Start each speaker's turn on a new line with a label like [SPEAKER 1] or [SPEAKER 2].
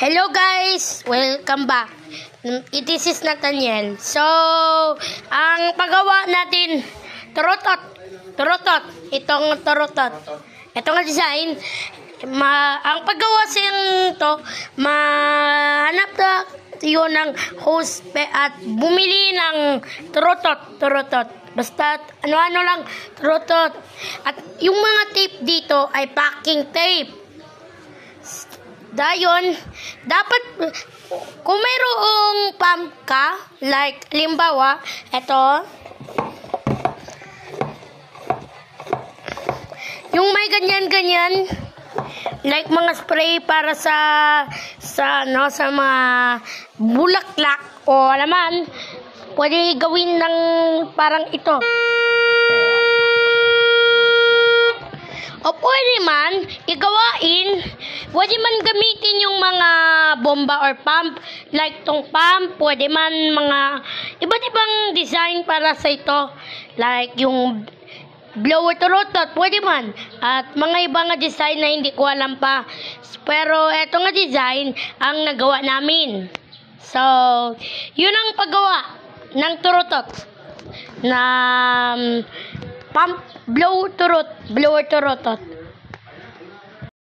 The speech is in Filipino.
[SPEAKER 1] Hello guys! Welcome back. This is Nathaniel. So, ang paggawa natin, turutot. Itong turutot. Itong design, ang paggawa siyang to, mahanap na yun ng host at bumili ng turutot. Basta ano-ano lang, turutot. At yung mga tape dito ay packing tape. Dayon, dapat kung mayroong pump ka, like limbawa, eto, yung may ganyan, like mga spray para sa mga bulaklak o alaman, pwede gawin ng parang ito. O pwede man, pwede man gamitin yung mga bomba or pump, like tong pump, pwede man mga iba't ibang design para sa ito, like yung blower turutot, pwede man, at mga ibang design na hindi ko alam pa. Pero eto nga design ang nagawa namin. So, yun ang paggawa ng turutot na pump blower turutot.